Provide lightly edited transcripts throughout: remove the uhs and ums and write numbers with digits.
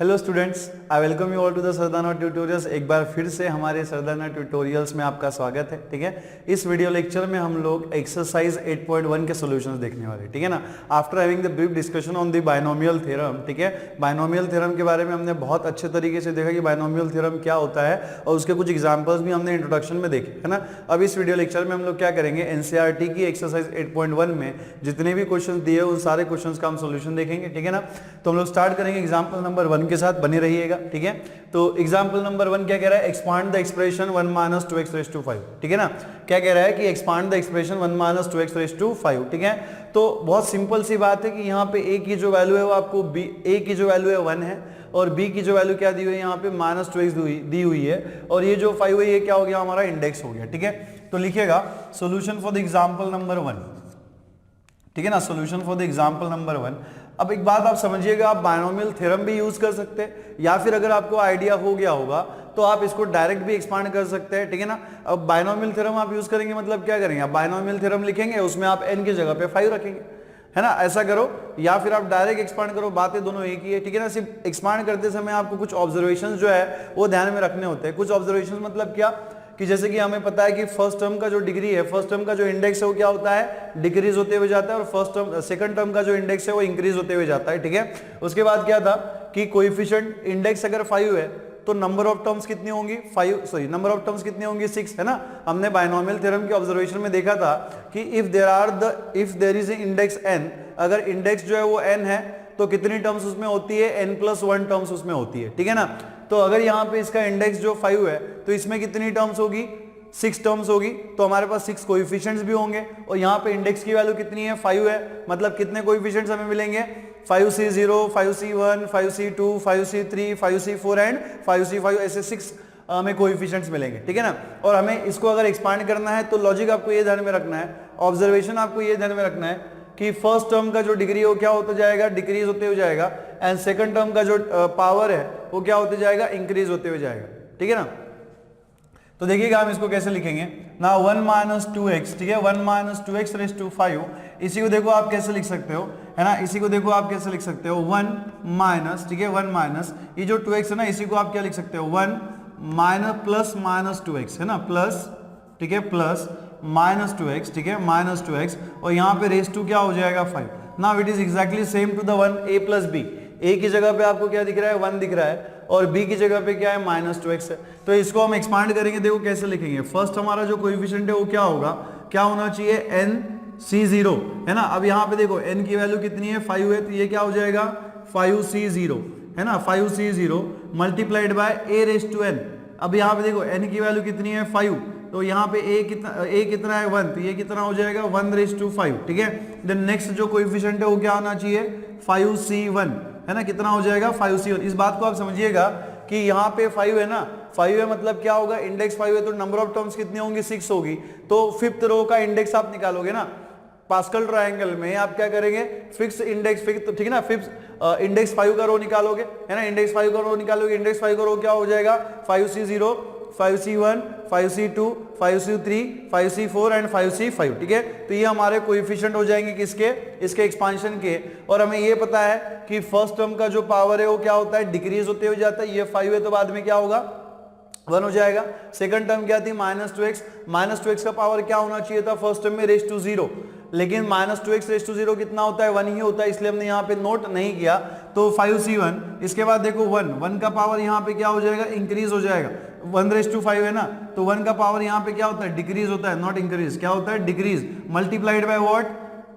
Hello students, I welcome you all to the Sardana tutorials. एक बार फिर से हमारे सरदाना ट्यूटोरियल्स में आपका स्वागत है। ठीक है, इस वीडियो लेक्चर में हम लोग एक्सरसाइज 8.1 के सॉल्यूशंस देखने वाले हैं। ठीक है ना, after having the brief discussion on the binomial theorem. ठीक है, बायनोमियल थ्योरम के बारे में हमने बहुत अच्छे तरीके से देखा कि बायनोमियल थ्योरम क्या होता है और उसके कुछ एग्जाम्पल्स भी हमने इंट्रोडक्शन में देखे, है ना। अब इस वीडियो लेक्चर में हम लोग क्या करेंगे, एनसीईआरटी की एक्सरसाइज 8.1 में जितने भी क्वेश्चन दिए उन सारे क्वेश्चन का हम सोल्यूशन देखेंगे। ठीक है ना, तो हम लोग स्टार्ट करेंगे एग्जाम्पल नंबर 1 के साथ, बने रहिएगा। ठीक है, तो एग्जांपल नंबर 1 क्या कह रहा है, expand the expression 1 - 2x raised to 5। ठीक है ना, क्या कह रहा है कि expand the expression 1 - 2x raised to 5। ठीक है, तो बहुत सिंपल सी बात है कि यहाँ पे a की जो वैल्यू है वो आपको a की जो वैल्यू है 1 है और b की जो वैल्यू क्या दी हुई है यहाँ पे -2x दी हुई है और ये जो 5 है ये क्या हो गया, हमारा इंडेक्स हो गया। ठीक है, तो लिखिएगा solution for the example number 1। ठीक है ना, solution for the example number 1। अब एक बात आप समझिएगा, आप बायनोमियल थ्योरम भी यूज कर सकते हैं या फिर अगर आपको आइडिया हो गया होगा तो आप इसको डायरेक्ट भी एक्सपांड कर सकते हैं। ठीक है ना, अब बायनोमियल थ्योरम आप यूज करेंगे मतलब क्या करेंगे, आप बायनोमियल थ्योरम लिखेंगे, उसमें आप n की जगह पे 5 रखेंगे, है ना, ऐसा करो, या फिर आप डायरेक्ट एक्सपांड करो, बातें दोनों एक ही है। ठीक है ना, सिर्फ एक्सपांड करते समय आपको कुछ ऑब्जर्वेशंस जो है वो ध्यान में रखने होते हैं। कुछ ऑब्जर्वेशंस मतलब क्या कि जैसे कि हमें पता है कि फर्स्ट टर्म का जो डिग्री है, फर्स्ट टर्म का जो इंडेक्स है वो क्या होता है, डिक्रीज होते हुए जाता है, और फर्स्ट टर्म सेकंड टर्म का जो इंडेक्स है वो इंक्रीज होते हुए जाता है। ठीक है, उसके बाद क्या था कि कोएफिशिएंट इंडेक्स अगर 5 है तो नंबर ऑफ टर्म्स कितनी होंगी, नंबर ऑफ टर्म्स कितनी होंगी, 6, है ना। हमने बायनोमियल थ्योरम के ऑब्जर्वेशन में देखा था कि if there is index n, अगर इंडेक्स जो है वो n है तो कितनी टर्म्स उसमें होती है, n+1 टर्म्स उसमें होती है। ठीक है ना, तो अगर यहाँ पे इसका इंडेक्स जो 5 है तो इसमें कितनी टर्म्स होगी, 6 टर्म्स होगी, तो हमारे पास 6 कोएफिशिएंट्स भी होंगे और यहाँ पे इंडेक्स की वैल्यू कितनी है, 5 है, मतलब कितने कोएफिशिएंट्स हमें मिलेंगे, 5c0, 5c1, 5c2, 5c3, 5c4 and 5c5, ऐसे 6 हमें कोएफिशिएंट्स मिलेंगे। ठीक है ना, और हमें इसको अगर एक्सपांड करना है तो लॉजिक आपको ये ध्यान में रखना है, ऑब्जर्वेशन आपको ये ध्यान में रखना है कि फर्स्ट टर्म का जो डिग्री है वो क्या होता जाएगा, डिक्रीज होते हुए जाएगा, एंड सेकंड टर्म का जो पावर है वो क्या होते जाएगा, इंक्रीज होते हुए जाएगा। ठीक है ना, तो देखिएगा हम इसको कैसे लिखेंगे ना, 1 - 2x। ठीक है, 1 - 2x raised to 5, इसी को देखो आप कैसे लिख सकते हो, है ना, इसी को देखो आप कैसे लिख सकते हो, 1 माइनस, ठीक है, 1 माइनस ये जो 2x है ना, इसी को आप क्या लिख सकते हो, 1 प्लस -2x, है ना, प्लस, ठीक है, प्लस -2x, ठीक है, -2x, और यहाँ पे रेस टू क्या हो जाएगा, 5। Now it is exactly same to the 1 a + b। a की जगह पे आपको क्या दिख रहा है, 1 दिख रहा है, और b की जगह पे क्या है, -2x है। तो इसको हम एक्सपांड करेंगे, देखो कैसे लिखेंगे। फर्स्ट हमारा जो कोएफिशिएंट है वो क्या होगा, क्या होना चाहिए, nc0, है ना। अब यहाँ पे देखो n की वैल्यू कितनी है, 5 है, तो ये क्या हो जाएगा, 5c0, है ना, 5c0 मल्टीप्लाइड बाय a⁻n। अब यहाँ पे देखो n की वैल्यू कितनी है, 5, तो यहाँ पे a कितना है, 1, तो ये कितना हो जाएगा, 1⁻5। ठीक है, देन नेक्स्ट जो कोएफिशिएंट है वो क्या होना चाहिए, 5c1, है ना, कितना हो जाएगा, 5c1। इस बात को आप समझिएगा कि यहाँ पे 5 है ना, 5 है मतलब क्या होगा, इंडेक्स 5 है तो नंबर ऑफ टर्म्स कितनी होंगी, 6 होगी, तो 5th रो का इंडेक्स आप निकालोगे ना। पास्कल ट्रायंगल में आप क्या करेंगे, फिक्स इंडेक्स, फिक्स, ठीक है ना, फिक्स इंडेक्स 5 का रो निकालोगे, है ना, इंडेक्स 5 का रो निकालोगे, इंडेक्स 5 का रो क्या हो जाएगा, 5c0, 5c1, 5c2, 5c3, 5c4 and 5c5। ठीक है, तो ये हमारे कोएफिशिएंट हो जाएंगे किसके, इसके एक्सपांशन के। और हमें ये पता है कि फर्स्ट टर्म का जो पावर है वो क्या होता है, डिक्रीज होते हुए जाता है, ये 5 है तो बाद में क्या होगा, 1 हो जाएगा। सेकंड टर्म क्या थी, -2x का पावर क्या होना चाहिए था फर्स्ट टर्म में, रेस टू 0, लेकिन -2x रेस टू 0 कितना होता है, 1 ही होता है, इसलिए हमने यहाँ पे नोट नहीं किया, तो 5c1। इसके बाद देखो 1 का पावर यहाँ पे क्या हो जाएगा, इंक्रीज हो जाएगा, 1�5 है ना, तो 1 का पावर यहाँ पे क्या होता है, डिक्रीज होता है, नॉट इंक्रीज, क्या होता है, decrease, multiplied by what,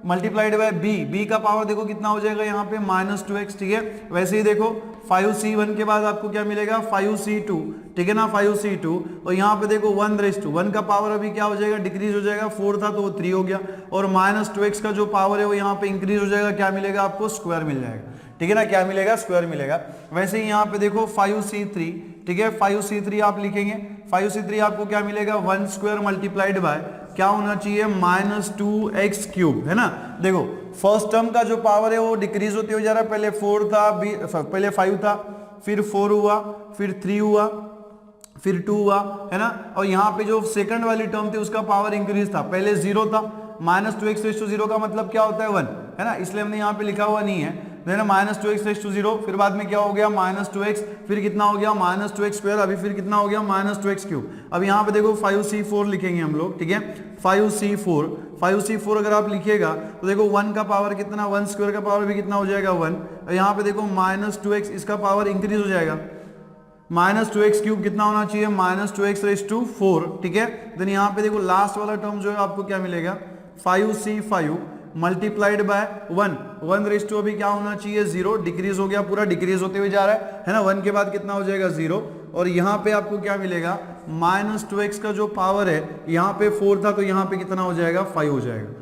multiplied by b का पावर देखो कितना हो जाएगा यहाँ पे, -2x। ठीक है, वैसे ही देखो 5c1 के बाद आपको क्या मिलेगा, 5c2, ठीक है ना, 5c2, और यहाँ पे देखो 1 का पावर अभी क्या हो जाएगा, डिक्रीज हो जाएगा, 4 था तो वो 3 हो गया, और -2x का जो पावर है वो यहाँ पे इंक्रीज हो जाएगा, क्या मिलेगा आपको, स्क्वायर मिल जाएगा। ठीक है ना, क्या मिलेगा, स्क्वायर मिलेगा। वैसे ही यहाँ पे देखो 5c3, ठीक है, 5c3 आप लिखेंगे, 5c3 आपको क्या मिलेगा, 1² मल्टीप्लाइड बाय क्या होना चाहिए, -2x³, है ना। देखो फर्स्ट टर्म का जो पावर है वो डिक्रीज होते हुए जा रहा है, पहले 4 था, पहले 5 था, फिर 4 हुआ, फिर 3 हुआ, फिर 2 हुआ, है ना, और यहाँ पे जो सेकंड वाली टर्म थी उसका पावर इंक्रीज था, पहले 0 था, -2x⁻0 का मतलब क्या होता है, 1, है ना, इसलिए हमने यहाँ पे लिखा हुआ नहीं है। Then minus 2x raise to 0, फिर बाद में क्या हो गया माइनस 2x, फिर कितना हो गया माइनस 2x स्क्वायर, अभी फिर कितना हो गया माइनस 2x क्यूब। अब यहाँ पे देखो 5c4 लिखेंगे हम लोग, ठीक है 5c4 अगर आप लिखिएगा तो देखो 1 का पावर कितना, 1 स्क्वायर का पावर भी कितना हो जाएगा 1, यहाँ पे देखो माइनस 2x इसका पावर इंक्रीज हो जाएगा, माइनस 2x क्यूब कितना होना चाहिए माइनस 2x रेज टू 4, ठीक है। देन यहाँ पे देखो लास्ट वाला टर्म जो है आपको क्या मिलेगा 5c5 multiplied by 1 raise to अभी क्या होना चाहिए 0, डिक्रीज हो गया, पूरा डिक्रीज होते हुए जा रहा है ना, 1 के बाद कितना हो जाएगा 0, और यहाँ पे आपको क्या मिलेगा माइनस 2x का जो पावर है यहाँ पे 4 था तो यहाँ पे कितना हो जाएगा 5 हो जाएगा,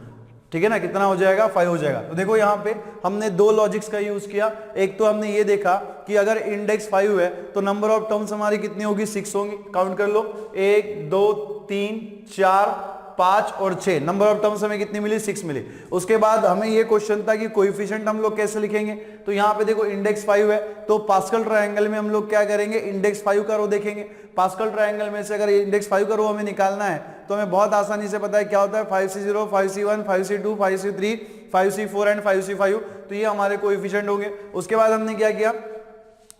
ठीक है ना, कितना हो जाएगा 5 हो जाएगा। तो देखो यहाँ पे हमने दो लॉजिक्स का यूज किया, एक तो हमने ये देखा कि अगर इंडेक्स 5 है तो नंबर ऑफ टर्म्स हमारी कितनी होगी 6 होंगी, काउंट कर लो 1 2 3 4 5 और 6, नंबर ऑफ टर्म्स हमें कितनी मिली 6 मिली। उसके बाद हमें ये क्वेश्चन था कि कोएफिशिएंट हम लोग कैसे लिखेंगे, तो यहाँ पे देखो इंडेक्स 5 है तो पास्कल ट्रायंगल में हम लोग क्या करेंगे इंडेक्स 5 का रो देखेंगे, पास्कल ट्रायंगल में से अगर इंडेक्स 5 का रो हमें निकालना है तो हमें बहुत आसानी से पता है क्या होता है 5c0 5c1 5c2 5c3 5c4 and 5c5, तो ये हमारे कोएफिशिएंट होंगे। उसके बाद हमने क्या किया,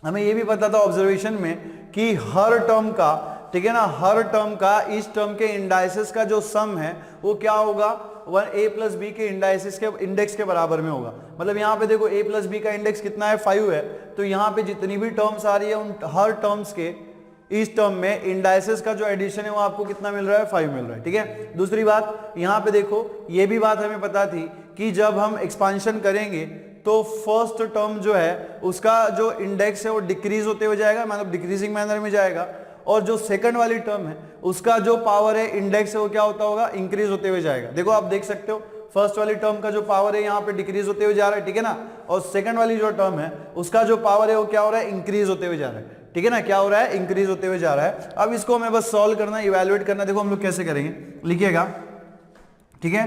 हमें ये भी पता था ऑब्जर्वेशन में कि हर टर्म का, ठीक है ना, हर टर्म का इस टर्म के इंडाइसेस का जो सम है वो क्या होगा a प्लस बी के इंडाइसेस के इंडेक्स के बराबर में होगा। मतलब यहाँ पे देखो a प्लस बी का इंडेक्स कितना है 5 है, तो यहाँ पे जितनी भी टर्म्स आ रही है उन हर टर्म्स के इस टर्म में इंडाइसेस का जो एडिशन है वो आपको कितना मिल रहा है 5 मिल रहा है, ठीक है। दूसरी बात यहाँ पे देखो ये भी बात हमें पता थी कि जब हम एक्सपांशन करेंगे तो फर्स्ट टर्म जो है उसका जो इंडेक्स है वो डिक्रीज होते हुए जाएगा, मतलब डिक्रीजिंग मैनर में जाएगा, और जो सेकंड वाली टर्म है उसका जो पावर है इंडेक्स है वो क्या होता होगा इंक्रीज होते हुए जाएगा। देखो आप देख सकते हो फर्स्ट वाली टर्म का जो पावर है यहाँ पे डिक्रीज होते हुए जा रहा है, ठीक है ना, और सेकंड वाली जो टर्म है उसका जो पावर है वो क्या हो रहा है इंक्रीज होते हुए जा रहा है, ठीक है ना, क्या हो रहा है इंक्रीज होते हुए जा रहा है। अब इसको हमें बस सॉल्व करना, इवैल्यूएट करना, देखो हम लोग कैसे करेंगे, लिखिएगा, ठीक है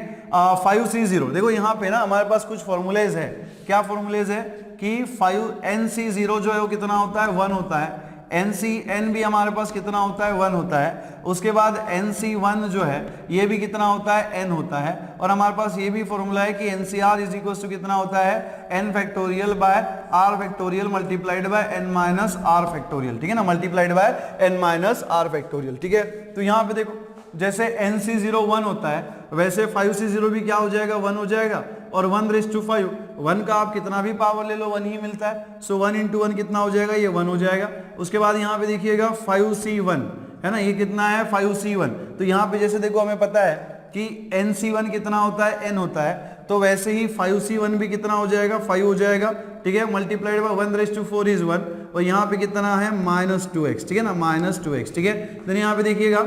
5c0, देखो यहाँ पे ना हमारे पास कुछ फॉर्मूलेज है, क्या फॉर्मूलेज है कि 5nc0 जो है वो कितना होता है 1 होता है, NCN भी हमारे पास कितना होता है 1 होता है, उसके बाद NC1 जो है ये भी कितना होता है n होता है, और हमारे पास ये भी फॉर्मूला है कि NCR इज इक्वल टू कितना होता है n factorial by r factorial multiplied by n minus r factorial, ठीक है ना, multiplied by n minus r factorial, ठीक है। तो यहाँ पे देखो जैसे NC0 1 होता है वैसे 5C0 भी क्या हो जाएगा 1 हो जाएगा, और 1 रेज टू 5, 1 का आप कितना भी पावर ले लो 1 ही मिलता है, सो 1 इंटू 1 कितना हो जाएगा ये 1 हो जाएगा। उसके बाद यहाँ पे देखिएगा 5C1 है ना, ये कितना है 5C1, तो यहाँ पे जैसे देखो हमें पता है कि NC1 कितना होता है n होता है, तो वैसे ही 5C1 भी कितना हो जाएगा 5 हो जाएगा, ठीक है, multiplied by 1 raise to 4 is 1, और यहाँ पे कितना है माइनस 2x, ठीक है ना, माइनस 2x, ठीक है। देन यहाँ पे देखिएगा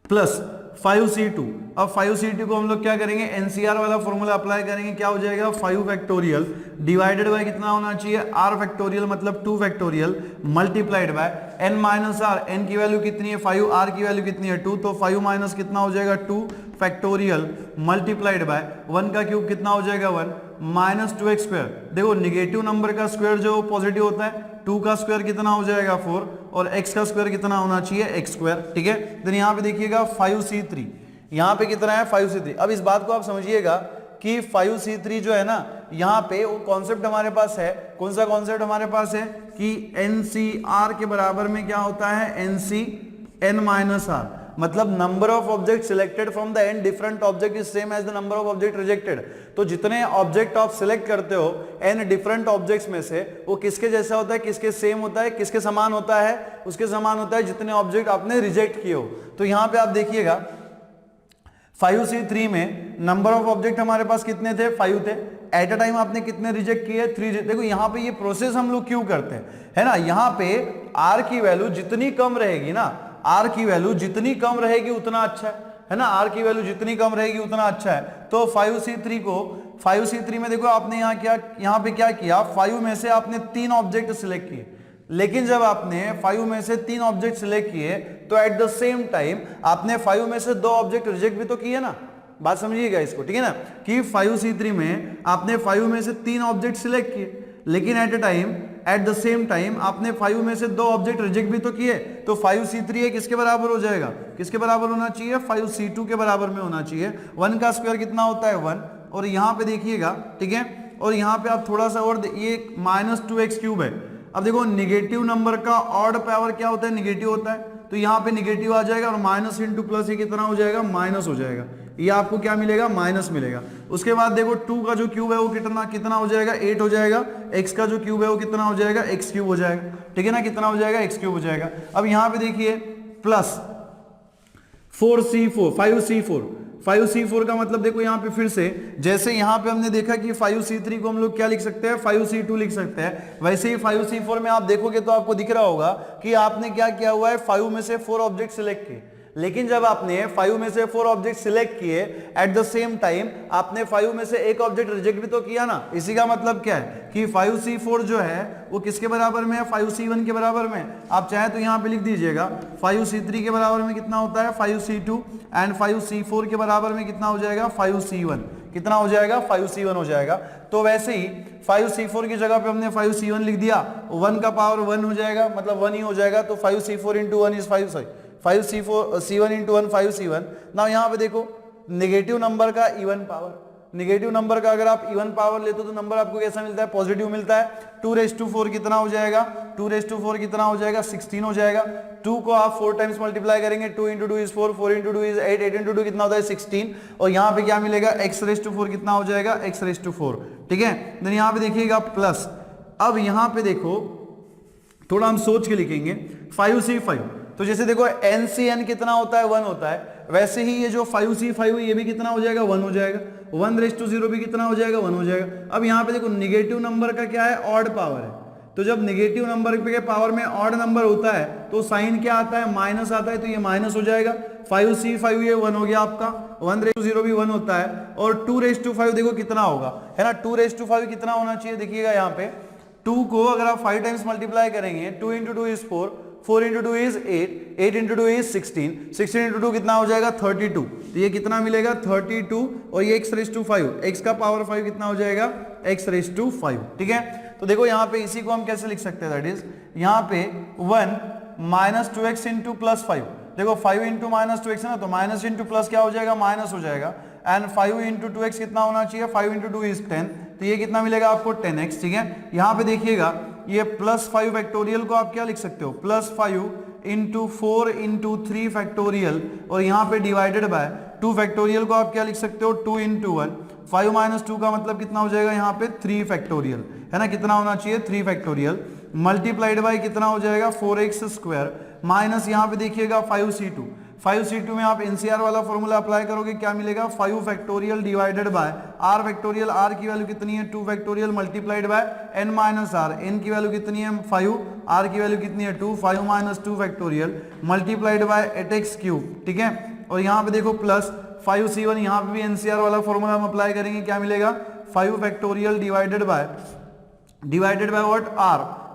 प्लस 5c2, अब 5c2 को हम लोग क्या करेंगे NCR वाला फॉर्मूला अप्लाई करेंगे, क्या हो जाएगा 5 फैक्टोरियल डिवाइडेड बाय कितना होना चाहिए r फैक्टोरियल मतलब 2 factorial multiplied by n minus r, n की वैल्यू कितनी है 5, r की वैल्यू कितनी है 2, तो 5 माइनस कितना हो जाएगा 2 फैक्टोरियल मल्टीप्लाइड बाय 1 का क्यूब कितना हो जाएगा 1 माइनस 2x स्क्वायर, देखो निगेटिव नंबर का स्क्वायर जो पॉजिटिव होता है, 2 का स्क्वायर कितना हो जाएगा 4, और x का स्क्वायर कितना होना चाहिए x स्क्वायर, ठीक है। देन यहाँ पे देखिएगा 5c3, यहाँ पे कितना है 5c3। अब इस बात को आप समझिएगा कि 5c3 जो है ना यहाँ पे वो कॉन्सेप्ट हमारे पास है, कौन सा कॉन्सेप्ट हमारे पास है कि NCR के बराबर में क्या होता है NCN माइनस R, मतलब number of object selected from the n different object is same as the number of object rejected. तो जितने ऑब्जेक्ट आप सिलेक्ट करते हो एन डिफरेंट ऑब्जेक्ट्स में से वो किसके जैसा होता है, किसके सेम होता है, किसके समान होता है, उसके समान होता है जितने ऑब्जेक्ट आपने रिजेक्ट किए हो। तो यहां पे आप देखिएगा 5c3 में नंबर ऑफ ऑब्जेक्ट हमारे पास कितने थे 5 थे, एट अ टाइम आपने कितने रिजेक्ट किए 3। देखो यहाँ पे ये प्रोसेस हम लोग क्यों करते हैं, है ना, यहाँ पे r की वैल्यू जितनी कम रहेगी ना, r की वैल्यू जितनी कम रहेगी उतना अच्छा है ना, r की वैल्यू जितनी कम रहेगी उतना अच्छा है। तो 5c3 में देखो आपने यहाँ पे क्या किया, 5 में से आपने 3 ऑब्जेक्ट सिलेक्ट किए, लेकिन जब आपने 5 में से 3 ऑब्जेक्ट सिलेक्ट किए तो एट द सेम टाइम आपने 5 में से 2 ऑब्जेक्ट रिजेक्ट भी तो किए ना, बात समझिएगा इसको, ठीक है ना, कि 5c3 में आपने 5 में से 3 ऑब्जेक्ट सिलेक्ट किए, लेकिन एट द सेम टाइम आपने 5 में से 2 ऑब्जेक्ट रिजेक्ट भी तो किए। तो 5c3 किसके बराबर हो जाएगा, किसके बराबर होना चाहिए 5c2 के बराबर में होना चाहिए। 1 का स्क्वायर कितना होता है 1, और यहां पे देखिएगा, ठीक है, और यहाँ पे आप थोड़ा सा और ये -2x³ है। अब देखो नेगेटिव नंबर का ऑड पावर क्या होता है, नेगेटिव होता है, तो यहाँ पे नेगेटिव आ जाएगा और माइनस इंटू प्लस ये कितना हो जाएगा, माइनस हो जाएगा, ये आपको क्या मिलेगा, माइनस मिलेगा। उसके बाद देखो 2 का जो क्यूब है वो कितना हो जाएगा, 8 हो जाएगा। x का जो क्यूब है वो कितना हो जाएगा, x³ हो जाएगा, ठीक है ना, कितना हो जाएगा, x³ हो जाएगा। अब यहाँ पे देखिए प्लस 4c4 5c4 का मतलब देखो यहाँ पे फिर से जैसे यहाँ पे हमने देखा कि 5c3 को हम लोग क्या लिख सकते हैं, 5c2 लिख सकते हैं, वैसे ही 5c4 में आप देखोगे तो आपको दिख रहा होगा कि आपने क्या किया हुआ है, 5 में से 4 ऑब्जेक्ट सिलेक्ट किए। लेकिन जब आपने 5 में से 4 ऑब्जेक्ट सिलेक्ट किए एट द सेम टाइम आपने 5 में से एक ऑब्जेक्ट रिजेक्ट भी तो किया ना। इसी का मतलब क्या है कि 5c4 जो है वो किसके बराबर में है, 5c1 के बराबर में। आप चाहे तो यहाँ पे लिख दीजिएगा 5c3 के बराबर में कितना होता है, 5c2 एंड 5c4 के बराबर में कितना हो जाएगा, 5c1। कितना हो जाएगा, 5c1 हो जाएगा। तो वैसे ही 5c4 की जगह पे हमने 5c1 लिख दिया, 1 का पावर 1 हो जाएगा, मतलब 1 ही हो जाएगा। तो 5c4 into 1 is 5c1 into 1 5c1। ना यहाँ पे देखो नेगेटिव नंबर का इवन पावर, नेगेटिव नंबर का अगर आप इवन पावर लेते हो तो नंबर आपको कैसा मिलता है, पॉजिटिव मिलता है। 2⁴ कितना हो जाएगा, 2⁴ कितना हो जाएगा, 16 हो जाएगा। 2 को आप 4 टाइम्स मल्टीप्लाई करेंगे, 2 into 2 is 4, 4 into 2 is 8, 8 into 2 कितना होता है, 16। और यहाँ पे क्या मिलेगा, x⁴ कितना हो जाएगा, x⁴, ठीक है। देन यहाँ पे देखिएगा प्लस, अब यहाँ पे देखो थोड़ा हम सोच के लिखेंगे 5c5, तो जैसे देखो NCN कितना होता है, 1 होता है, वैसे ही ये जो 5c5 ये भी कितना हो जाएगा, 1 हो जाएगा। 1�0 भी कितना हो जाएगा, 1 हो जाएगा। अब यहाँ पे देखो नेगेटिव नंबर का क्या है, ऑड पावर है, तो जब नेगेटिव नंबर के पावर में ऑड नंबर होता है तो साइन क्या आता है, माइनस आता है, तो ये माइनस हो जाएगा। 5c5 ये 1 हो गया आपका, 1�0 भी 1 होता है। और 2⁵ देखो कितना होगा, है ना, 2⁵ कितना होना चाहिए, देखिएगा यहाँ पे 2 को अगर आप 5 टाइम्स मल्टीप्लाई करेंगे, 2 into 2 is 4, 4 into 2 is 8, 8 into 2 is 16, 16 into 2 कितना हो जाएगा, 32। तो ये कितना मिलेगा, 32, और ये x⁵, x का पावर 5 कितना हो जाएगा, x⁵, ठीक है। तो देखो यहाँ पे इसी को हम कैसे लिख सकते हैं, दैट इज यहाँ पे 1 माइनस 2x इंटू प्लस 5, देखो 5 इंटू माइनस 2x है ना, तो माइनस इंटू प्लस क्या हो जाएगा, माइनस हो जाएगा। एंड 5 इंटू 2x कितना होना चाहिए, 5 इंटू 2 इज 10, तो ये कितना मिलेगा आपको, 10x, ठीक है। यहाँ पे देखिएगा ये प्लस 5 फैक्टोरियल को आप क्या लिख सकते हो, प्लस 5 इंटू 4 इंटू 3 फैक्टोरियल, और यहाँ पे डिवाइडेड बाय 2 फैक्टोरियल को आप क्या लिख सकते हो, 2 इंटू 1। 5 माइनस 2 का मतलब कितना हो जाएगा, यहाँ पे 3 फैक्टोरियल, है ना, कितना होना चाहिए, 3 फैक्टोरियल, मल्टीप्लाइड बाय कितना हो जाएगा, 4x² माइनस यहाँ पे देखिएगा 5c2। 5c2 में आप NCR वाला फॉर्मूला अप्लाई करोगे, क्या मिलेगा, 5 factorial divided by r factorial, r की वैल्यू कितनी है, 2 factorial multiplied by n minus r, n की वैल्यू कितनी है, 5, r की वैल्यू कितनी है, 2, 5 minus 2 factorial multiplied by 8x³, ठीक है। और यहाँ पे देखो प्लस 5c1, यहाँ पे भी NCR वाला फॉर्मूला हम अप्लाई करेंगे, क्या मिलेगा, 5 factorial divided by what,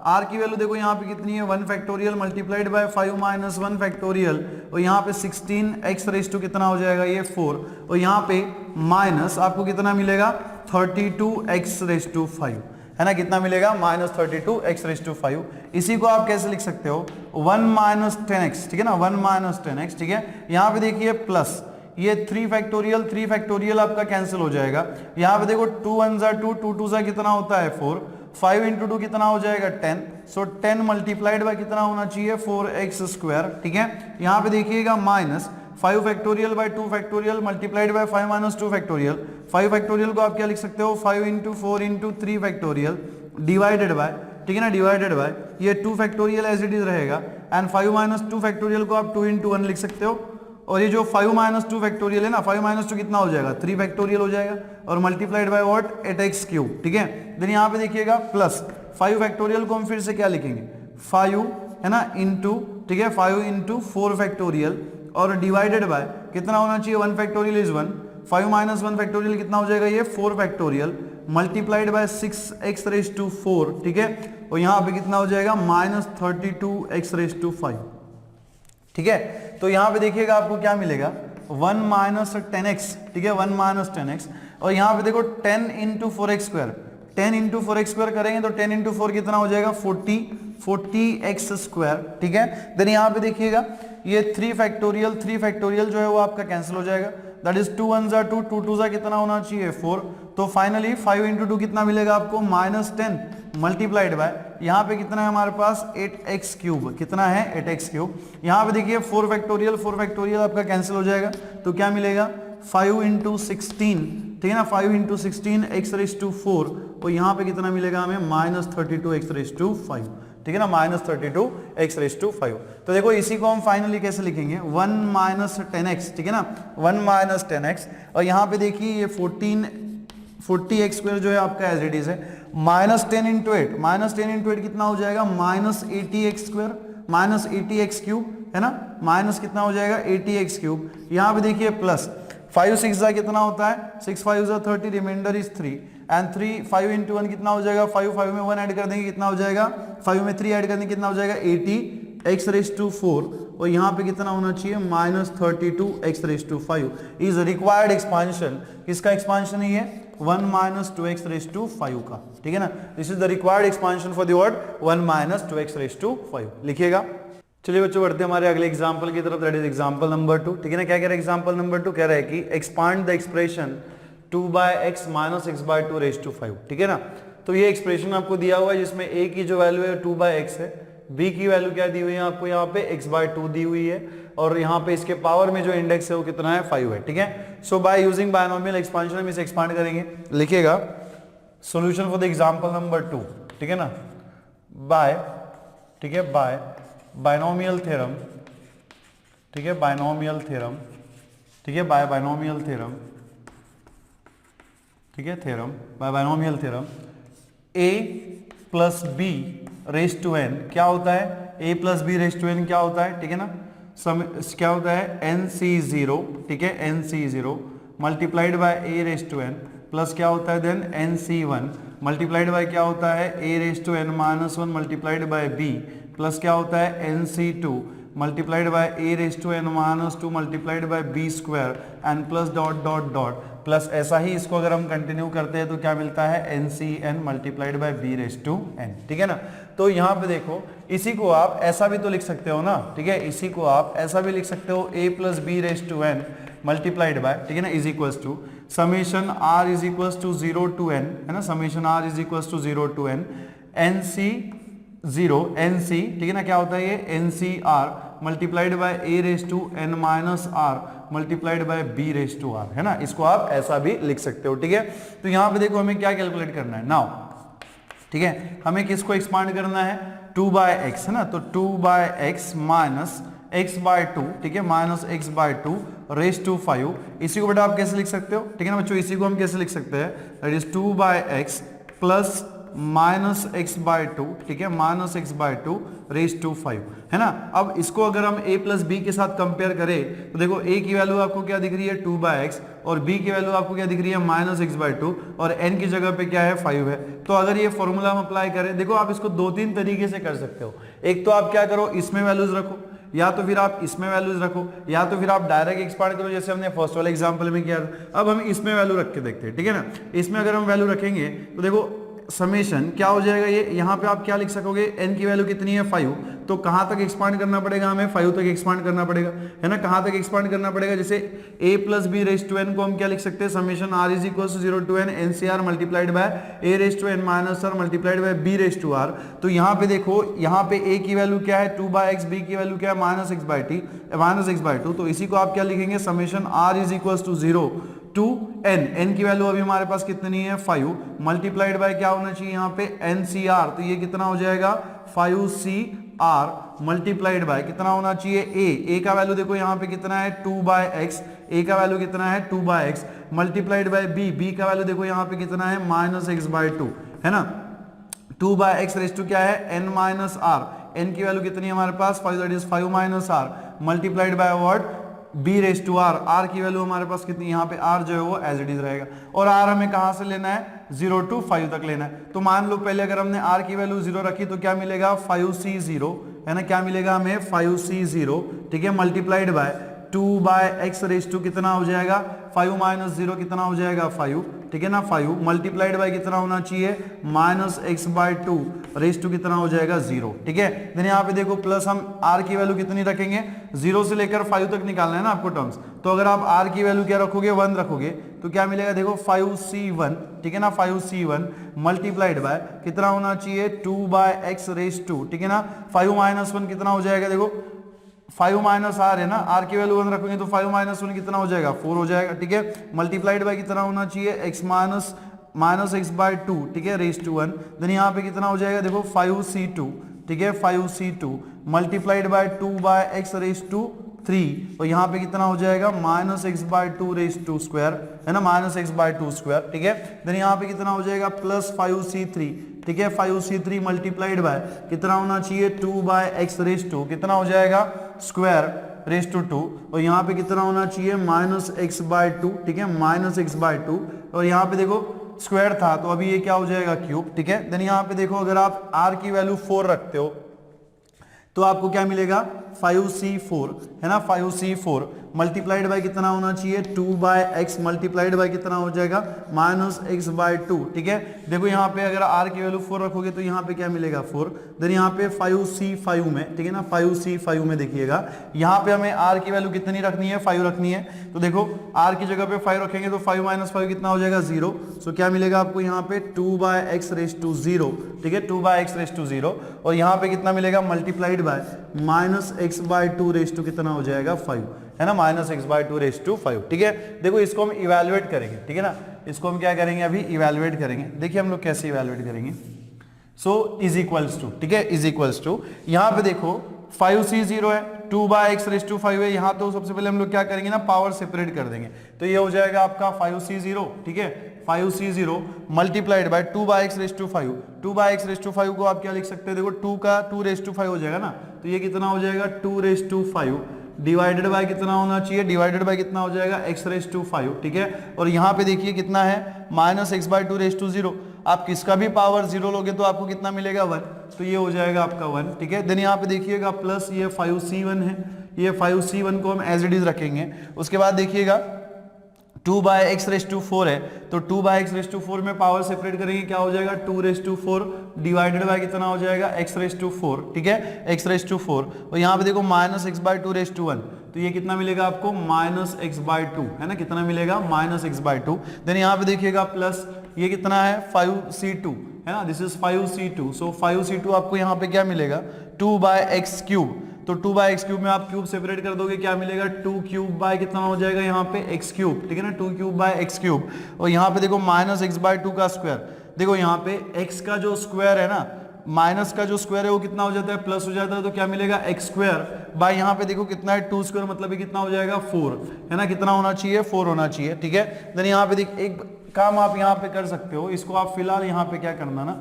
r की वैल्यू देखो यहाँ पे कितनी है, 1 factorial multiplied by 5 minus 1 factorial, और यहाँ पे 16x⁵ कितना हो जाएगा, ये 4, और यहाँ पे माइनस आपको कितना मिलेगा, 32x⁵, है ना, कितना मिलेगा, माइनस 32x⁵। इसी को आप कैसे लिख सकते हो, 1 माइनस 10x, ठीक है ना, 1 माइनस 10x, ठीक है। यहाँ पे देखिए प्लस ये 3 फैक्टोरियल आपका कैंसिल हो जाएगा। यहाँ पे देखो 2 1 ज़ा 2, 2 2 ज़ा कितना होता है 4, 5 इंटू 2 कितना हो जाएगा 10, सो 10 मल्टीप्लाइड बाय कितना होना चाहिए, 4x², ठीक है। यहाँ पे देखिएगा minus 5 factorial by 2 factorial multiplied by 5 minus 2 factorial. 5 factorial को आप क्या लिख सकते हो, 5 into 4 into 3 factorial divided by, ठीक है ना, डिवाइडेड बाय ये 2 फैक्टोरियल एज इट इज रहेगा, एंड 5 माइनस 2 फैक्टोरियल को आप 2 इंटू 1 लिख सकते हो। और ये जो 5 माइनस 2 फैक्टोरियल है ना, 5 माइनस 2 कितना हो जाएगा, 3 फैक्टोरियल हो जाएगा, और मल्टीप्लाइड बाय व्हाट, 8x³, ठीक है। देन यहाँ पे देखिएगा प्लस 5 फैक्टोरियल को हम फिर से क्या लिखेंगे, 5 है ना इंटू, ठीक है, 5 इंटू 4 फैक्टोरियल, और डिवाइडेड बाय कितना होना चाहिए, 1 फैक्टोरियल इज 1, 5 माइनस 1 फैक्टोरियल कितना हो जाएगा, ये 4 फैक्टोरियल मल्टीप्लाइड बाय 6x⁴, ठीक है। और यहाँ पे कितना हो जाएगा, माइनस 32x⁵, ठीक है। तो यहाँ पे देखिएगा आपको क्या मिलेगा, 1 माइनस 10x, ठीक है, 1 माइनस 10x, और यहाँ पे देखो 10 इंटू 4x², 10 इंटू 4x² करेंगे तो 10 इंटू 4 कितना हो जाएगा, 40x², ठीक है। देन यहाँ पे देखिएगा ये 3 फैक्टोरियल जो है वो आपका कैंसिल हो जाएगा, दैट इज 2 1 ज़ा 2, 2 2 ज़ा कितना होना चाहिए 4, तो फाइनली 5 इंटू 2 कितना मिलेगा आपको -10 मल्टीप्लाइड बाय यहाँ पे कितना है हमारे पास 8x क्यूब, कितना है 8x क्यूब। यहाँ पे देखिए 4 फैक्टोरियल आपका कैंसिल हो जाएगा, तो क्या मिलेगा 5 इंटू 16, ठीक है ना, 5 इंटू 16 x⁴, और यहाँ पे कितना मिलेगा हमें -32 x⁵, ठीक है ना, -32 x⁵। तो देखो इसी को हम फाइनली कैसे लिखेंगे 1 - 10x, ठीक है ना, 1 - 10x, और यहाँ पे देखिए ये 40x² जो है आपका एज इट इज है, -10 इंटू 8 कितना हो जाएगा -80x², -80x³ है ना, माइनस कितना हो जाएगा 80x³। यहाँ पे देखिए प्लस 5 6 कितना होता है 6 5 30, रिमाइंडर इज 3 एंड 3 5 इंटू 1 कितना हो जाएगा 5 में 1 ऐड कर देंगे कितना हो जाएगा 5 में 3 ऐड कर देंगे कितना हो जाएगा 80x⁴, और यहाँ पे कितना होना चाहिए -32 x⁵ इज रिक्वायर्ड एक्सपांशन। किसका एक्सपांशन है ये 1 - 2 x⁵ का, ठीक है ना, this is the required expansion for the word 1 - 2 x⁵। लिखिएगा। चलिए बच्चों बढ़ते हैं हमारे अगले एग्जांपल की तरफ, दैट इज एग्जांपल नंबर 2, ठीक है ना। क्या कह रहा है एग्जांपल नंबर 2, कह रहा है कि expand the expression 2/x - x/2⁵, ठीक है ना। तो ये एक्सप्रेशन आपको दिया हुआ है जिसमें a की जो वैल्यू है 2/x है, b की वैल्यू क्या दी हुई है आपको यहाँ पे x/2 दी हुई है, और यहाँ पे इसके पावर में जो इंडेक्स है वो कितना है 5 है, ठीक है। सो बाय यूजिंग बायनोमियल एक्सपांशन हम इसे एक्सपांड करेंगे। लिखिएगा solution for the example number 2, ठीक है ना, बाय, ठीक है, बाय बायनोमियल थ्योरम, ठीक है, बायनोमियल थ्योरम, ठीक है, बाय बायनोमियल थ्योरम, ठीक है, theorem by binomial theorem a plus b raise to n क्या होता है a plus b raise to n क्या होता है, ठीक है ना, क्या होता है nc0, ठीक है, nc0 multiplied by a raise to n plus क्या होता है देन nc1 मल्टीप्लाइड बाय क्या होता है a raise to n -1 multiplied by b plus क्या होता है nc2 multiplied by a raise to n -2 multiplied by b square and plus dot dot dot plus ऐसा ही इसको अगर हम कंटिन्यू करते हैं तो क्या मिलता है ncn multiplied by b raise to n, ठीक है ना। तो यहाँ पे देखो इसी को आप ऐसा भी तो लिख सकते हो ना, ठीक है, इसी को आप ऐसा भी लिख सकते हो a plus b raise to n multiplied by, ठीक है ना, is equals to summation r is equals to 0 to n, है ना, summation r is equals to 0 to n nc0 nc, ठीक है ना, क्या होता है ये ncr multiplied by a raise to n minus r multiplied by b raise to r, है ना, इसको आप ऐसा भी लिख सकते हो, ठीक है। तो यहाँ पे देखो हमें क्या कैलकुलेट करना है नाउ, ठीक है, हमें किसको एक्सपांड करना है 2/x, है ना, तो 2/x माइनस x/2, ठीक है, माइनस x/2 रेज टू 5, इसी को बेटा आप कैसे लिख सकते हो, ठीक है ना बच्चों, इसी को हम कैसे लिख सकते हैं that is 2/x plus minus x/2, ठीक है, माइनस x/2 रेज टू 5, है ना। अब इसको अगर हम a प्लस b के साथ कंपेयर करें तो देखो a की वैल्यू आपको क्या दिख रही है 2/x और b की वैल्यू आपको क्या दिख रही है माइनस x/2 और n की जगह पे क्या है 5 है। तो अगर ये फॉर्मूला हम अप्लाई करें, देखो आप इसको 2-3 तरीके से कर सकते हो। एक तो आप क्या करो इसमें वैल्यूज रखो, या तो फिर आप इसमें वैल्यूज रखो, या तो फिर आप डायरेक्ट एक्सपांड करो जैसे हमने फर्स्ट वाले एग्जांपल में किया था। अब हम इसमें वैल्यू रख के देखते हैं, ठीक है ना। इसमें अगर हम वैल्यू रखेंगे तो देखो समेशन क्या हो जाएगा, ये यहाँ पे आप क्या लिख सकोगे n की वैल्यू कितनी है 5, तो कहाँ तक एक्सपांड करना पड़ेगा हमें 5 तक एक्सपांड करना पड़ेगा, है ना, कहाँ तक एक्सपांड करना पड़ेगा, जैसे a plus b raise to n को हम क्या लिख सकते हैं summation r is equal to 0 to n ncr multiplied by a raise to n minus r multiplied by b raise to r। तो यहाँ पे देखो यहाँ पे a की वैल्यू क्या है 2/x, b की वैल्यू क्या है माइनस x/2, तो इसी को आप क्या लिखेंगे summation r is equal to 0 to n की वैल्यू अभी हमारे पास कितनी है 5 मल्टीप्लाइड बाय क्या होना चाहिए यहाँ पे ncr, तो ये कितना हो जाएगा 5cr मल्टीप्लाइड बाय कितना होना चाहिए a का वैल्यू देखो यहाँ पे कितना है 2/x, a का वैल्यू कितना है 2/x मल्टीप्लाइड बाय b का वैल्यू देखो यहाँ पे कितना है माइनस x/2, है ना, 2/x रेज टू क्या है n माइनस r, n की वैल्यू कितनी है हमारे पास 5, that is 5 minus r multiplied by what b raise to r, r की वैल्यू हमारे पास कितनी, यहाँ पे r जो है वो एज इट इज रहेगा, और r हमें कहाँ से लेना है 0 टू 5 तक लेना है। तो मान लो पहले अगर हमने r की वैल्यू 0 रखी तो क्या मिलेगा 5c0, है ना, क्या मिलेगा हमें 5c0, ठीक है, multiplied by 2/x raise to कितना हो जाएगा 5 माइनस 0 कितना हो जाएगा 5, ठीक है ना, 5 मल्टीप्लाइड बाय कितना होना चाहिए माइनस x/2 रेज टू कितना हो जाएगा 0, ठीक है। देन यहाँ पे देखो प्लस हम r की वैल्यू कितनी रखेंगे 0 से लेकर 5 तक निकालना है ना आपको टर्म्स, तो अगर आप r की वैल्यू क्या रखोगे 1 रखोगे तो क्या मिलेगा देखो 5c1, ठीक है ना, 5c1 मल्टीप्लाइड बाय कितना होना चाहिए 2/x रेज टू, ठीक है ना, 5 माइनस 1 कितना हो जाएगा देखो 5 माइनस आर है ना, आर की वैल्यू 1 रखोगे तो 5 माइनस 1 कितना हो जाएगा 4 हो जाएगा, ठीक है, मल्टीप्लाइड बाय कितना होना चाहिए x माइनस x बाय 2, ठीक है, रेज टू 1, देन यहाँ पे कितना हो जाएगा देखो 5c2, ठीक है, 5c2 multiplied by 2/x raise to 3 और यहाँ पे कितना हो जाएगा minus x by two raise to square, है ना, minus x by two square, ठीक है, देन यहाँ पे कितना हो जाएगा प्लस 5c3, ठीक है, 5c3 मल्टीप्लाइड बाय कितना होना चाहिए 2/x रेज टू कितना हो जाएगा स्क्वायर रेज टू 2 और यहाँ पे कितना होना चाहिए माइनस एक्स बाय टू, ठीक है, माइनस एक्स बाय टू और यहाँ पे देखो स्क्वायर था तो अभी ये क्या हो जाएगा क्यूब, ठीक है, देन यहाँ पे देखो अगर आप r की वैल्यू 4 रखते हो तो आपको क्या मिलेगा 5c4, है ना, 5c4 मल्टीप्लाइड बाय कितना होना चाहिए 2/x मल्टीप्लाइड बाय कितना हो जाएगा माइनस एक्स बाय टू, ठीक है, देखो यहाँ पे अगर r की वैल्यू 4 रखोगे तो यहाँ पे क्या मिलेगा 4, देन यहाँ पे 5c5 में, ठीक है ना, 5c5 में देखिएगा यहाँ पे हमें r की वैल्यू कितनी रखनी है 5 रखनी है, तो देखो r की जगह पे 5 रखेंगे तो 5 माइनस 5 कितना हो जाएगा 0, सो क्या मिलेगा आपको यहाँ पे 2/x रेज टू 0, ठीक है, 2/x रेज टू 0 और यहाँ पे कितना मिलेगा multiplied by minus x by two raise to कितना हो जाएगा 5, है ना, minus x by two raise to 5, ठीक है, देखो इसको हम इवेलुएट करेंगे, ठीक है ना, इसको हम क्या करेंगे अभी इवेलुएट करेंगे, देखिए हम लोग कैसे इवेलुएट करेंगे, सो इज इक्वल्स टू, ठीक है, इज इक्वल्स टू यहाँ पे देखो 5c0 है 2/x रेज टू 5 है, यहाँ तो सबसे पहले हम लोग क्या करेंगे ना पावर सेपरेट कर देंगे तो ये हो जाएगा आपका 5c0, ठीक है, 5c0 multiplied by 2/x raise to 5, 2/x raise to 5 को आप क्या लिख सकते हैं देखो 2 का 2 रेज टू 5 हो जाएगा ना, तो ये कितना हो जाएगा 2 रेज टू 5 डिवाइडेड बाय कितना होना चाहिए, डिवाइडेड बाय कितना हो जाएगा x रेज टू 5, ठीक है, और यहाँ पे देखिए कितना है minus x by two raise to 0, आप किसका भी पावर 0 लोगे तो आपको कितना मिलेगा 1, तो ये हो जाएगा आपका 1, ठीक है, देन यहाँ पे देखिएगा प्लस ये 5c1 है, ये 5c1 को हम एज इट इज रखेंगे, उसके बाद देखिएगा 2/x रेज टू 4 है तो 2/x रेज टू 4 में पावर सेपरेट करेंगे क्या हो जाएगा 2 रेज टू 4 डिवाइडेड बाय कितना हो जाएगा x रेज टू 4, ठीक है, x रेज टू 4 और यहाँ पे देखो minus x by two raise to 1 तो ये कितना मिलेगा आपको माइनस एक्स बाय टू, है ना, कितना मिलेगा minus x by two, then यहाँ पे देखिएगा प्लस ये कितना है 5c2, है ना, this is 5c2, so 5c2 आपको यहाँ पे क्या मिलेगा 2/x क्यूब, तो 2/x क्यूब में आप क्यूब सेपरेट कर दोगे क्या मिलेगा 2 क्यूब बाय कितना हो जाएगा यहाँ पे x क्यूब, ठीक है ना, 2 क्यूब बाय x क्यूब और यहाँ पे देखो माइनस एक्स बाय टू का स्क्वायर, देखो यहाँ पे x का जो स्क्वायर है ना माइनस का जो स्क्वायर है वो कितना हो जाता है प्लस हो जाता है तो क्या मिलेगा x स्क्वायर बाय यहाँ पे देखो कितना है 2 स्क्वायर मतलब ये कितना हो जाएगा 4, है ना, कितना होना चाहिए 4 होना चाहिए, ठीक है, देन यहाँ पे देख एक काम आप यहाँ पे कर सकते हो, इसको आप फिलहाल यहाँ पे क्या करना ना